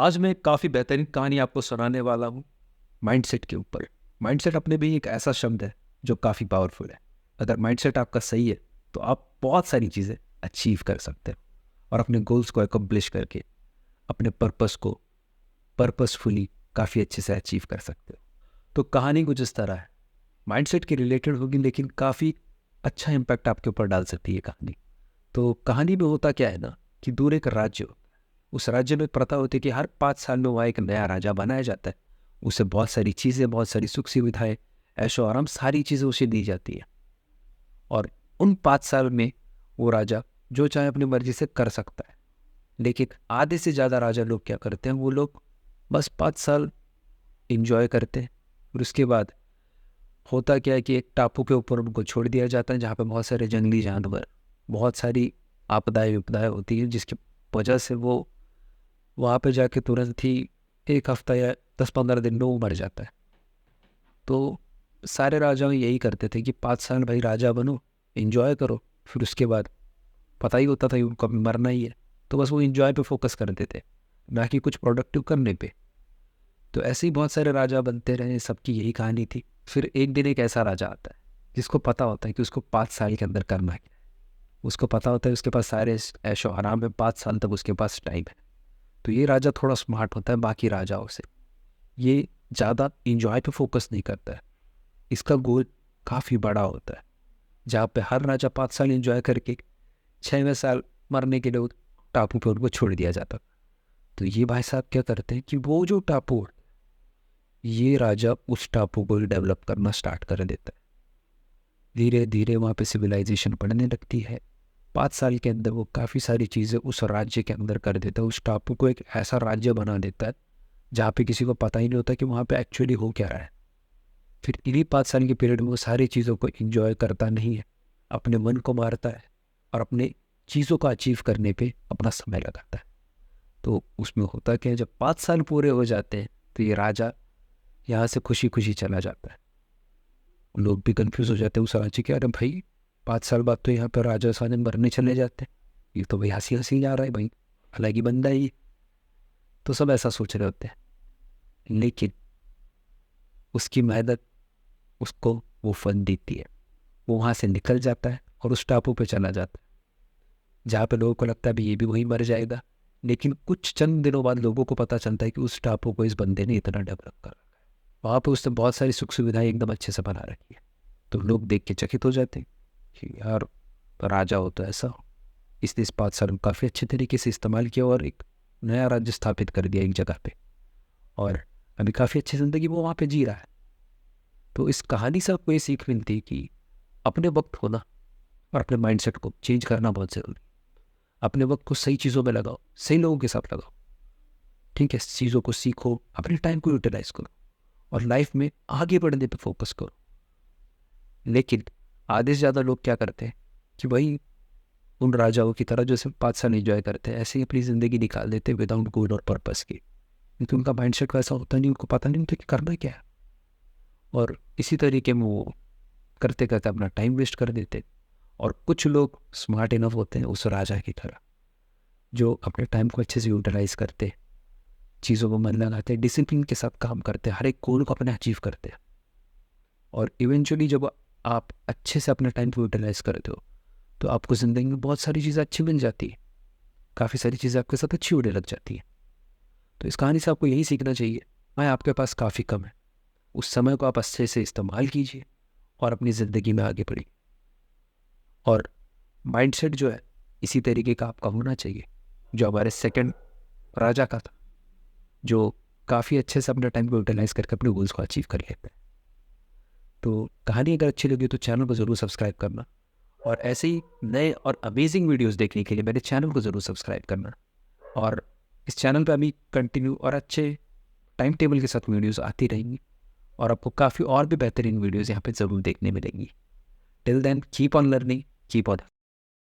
आज मैं काफ़ी बेहतरीन कहानी आपको सुनाने वाला हूँ माइंडसेट के ऊपर। माइंडसेट अपने भी एक ऐसा शब्द है जो काफ़ी पावरफुल है। अगर माइंडसेट आपका सही है तो आप बहुत सारी चीज़ें अचीव कर सकते हो और अपने गोल्स को अकम्प्लिश करके अपने पर्पस को पर्पसफुली काफ़ी अच्छे से अचीव कर सकते हो। तो कहानी कुछ इस तरह है, माइंडसेट के रिलेटेड होगी लेकिन काफ़ी अच्छा इम्पैक्ट आपके ऊपर डाल सकती है कहानी। तो कहानी में होता क्या है ना कि दूर एक राज्य होता है। उस राज्य में प्रथा होती है कि हर 5 साल में वहाँ एक नया राजा बनाया जाता है। उसे बहुत सारी चीज़ें, बहुत सारी सुख सुविधाएं, ऐशो आराम, सारी चीज़ें उसे दी जाती है। और उन 5 साल में वो राजा जो चाहे अपनी मर्जी से कर सकता है। लेकिन आधे से ज़्यादा राजा लोग क्या करते हैं, वो लोग बस 5 साल इंजॉय करते हैं और उसके बाद होता क्या है कि एक टापू के ऊपर उनको छोड़ दिया जाता है जहाँ पे बहुत सारे जंगली जानवर, बहुत सारी आपदाएं विपदाएं होती हैं, जिसकी वजह से वो वहाँ पे जाके तुरंत ही 1 हफ्ता या 10-15 दिन में वो मर जाता है। तो सारे राजाओं यही करते थे कि 5 साल भाई राजा बनो, एंजॉय करो, फिर उसके बाद पता ही होता था कि उनको अभी मरना ही है। तो बस वो एंजॉय पे फोकस करते थे, ना कि कुछ प्रोडक्टिव करने पे। तो ऐसे ही बहुत सारे राजा बनते रहे, सबकी यही कहानी थी। फिर एक दिन एक ऐसा राजा आता है जिसको पता होता है कि उसको 5 साल के अंदर करना है। उसको पता होता है उसके पास सारे ऐशो आराम है, 5 साल तक उसके पास टाइम है। तो ये राजा थोड़ा स्मार्ट होता है बाकी राजाओं से। ये ज़्यादा इंजॉय पे फोकस नहीं करता है, इसका गोल काफ़ी बड़ा होता है। जहाँ पे हर राजा 5 साल इंजॉय करके 6वें साल मरने के लिए टापू पे उनको छोड़ दिया जाता। तो ये भाई साहब क्या करते हैं कि वो जो टापू है, ये राजा उस टापू को डेवलप करना स्टार्ट कर देता है। धीरे धीरे वहाँ पे सिविलाइजेशन बढ़ने लगती है। 5 साल के अंदर वो काफ़ी सारी चीज़ें उस राज्य के अंदर कर देता है। उस टापू को एक ऐसा राज्य बना देता है जहाँ पे किसी को पता ही नहीं होता कि वहाँ पे एक्चुअली हो क्या रहा है। फिर इन्हीं 5 साल के पीरियड में वो सारी चीज़ों को इंजॉय करता नहीं है, अपने मन को मारता है और अपने चीज़ों को अचीव करने पे अपना समय लगाता है। तो उसमें होता क्या है, जब 5 साल पूरे हो जाते हैं तो ये राजा यहाँ से खुशी खुशी चला जाता है। लोग भी कंफ्यूज हो जाते हैं उस राज्य के, अरे भाई 5 साल बाद तो यहाँ पर राजा सारे मरने चले जाते हैं, ये तो भाई हंसी हंसी जा रहा है भाई, अलग ही बंदा ही। तो सब ऐसा सोच रहे होते हैं। लेकिन उसकी मेहनत उसको वो फल देती है। वो वहाँ से निकल जाता है और उस टापू पे चला जाता है जहाँ पे लोगों को लगता है भी ये भी वहीं मर जाएगा। लेकिन कुछ चंद दिनों बाद लोगों को पता चलता है कि उस टापू को इस बंदे ने इतना डेवलप कर रखा है, वहाँ पे उसने बहुत सारी सुख सुविधाएं एकदम अच्छे से बना रखी है। तो लोग देख के चकित हो जाते हैं कि यार राजा हो तो ऐसा हो। इसने इस 5 साल में काफ़ी अच्छे तरीके से इस्तेमाल किया और एक नया राज्य स्थापित कर दिया एक जगह पे, और अभी काफ़ी अच्छी ज़िंदगी वो वहाँ पे जी रहा है। तो इस कहानी से आपको ये सीख मिलती है कि अपने वक्त होना और अपने माइंडसेट को चेंज करना बहुत ज़रूरी है। अपने वक्त को सही चीज़ों में लगाओ, सही लोगों के साथ लगाओ, ठीक है, चीज़ों को सीखो, अपने टाइम को यूटिलाइज करो और लाइफ में आगे बढ़ने पे फोकस करो। लेकिन आधे से ज़्यादा लोग क्या करते हैं कि वही उन राजाओं की तरह जो सिर्फ 5 साल एंजॉय करते हैं, ऐसे ही अपनी ज़िंदगी निकाल देते हैं विदाउट गोल और पर्पस के। क्योंकि उनका माइंडसेट वैसा होता नहीं, उनको पता नहीं होता कि करना क्या है। और इसी तरीके में वो करते करते अपना टाइम वेस्ट कर देते। और कुछ लोग स्मार्ट इनफ होते हैं उस राजा की तरह, जो अपने टाइम को अच्छे से यूटिलाइज करते, चीज़ों को मन लगाते, डिसिप्लिन के साथ काम करते, हर एक गोल को अपने अचीव करते। और इवेंचुअली जब आप अच्छे से अपने टाइम को यूटिलाइज करते हो तो आपको ज़िंदगी में बहुत सारी चीज़ें अच्छी मिल जाती है, काफ़ी सारी चीज़ें आपके साथ अच्छी होने लग जाती हैं। तो इस कहानी से आपको यही सीखना चाहिए, मैं आपके पास काफ़ी कम है, उस समय को आप अच्छे से इस्तेमाल कीजिए और अपनी ज़िंदगी में आगे बढ़िए। और माइंडसेट जो है इसी तरीके का आपका होना चाहिए जो हमारे सेकंड राजा का था, जो काफ़ी अच्छे से अपना टाइम को यूटिलाइज करके अपने गोल्स को अचीव कर लेता है। तो कहानी अगर अच्छी लगी तो चैनल को ज़रूर सब्सक्राइब करना, और ऐसे ही नए और अमेजिंग वीडियोस देखने के लिए मेरे चैनल को ज़रूर सब्सक्राइब करना। और इस चैनल पे अभी कंटिन्यू और अच्छे टाइम टेबल के साथ वीडियोस आती रहेंगी और आपको काफ़ी और भी बेहतरीन वीडियोस यहाँ पे ज़रूर देखने मिलेंगी। Till then keep on learning, keep on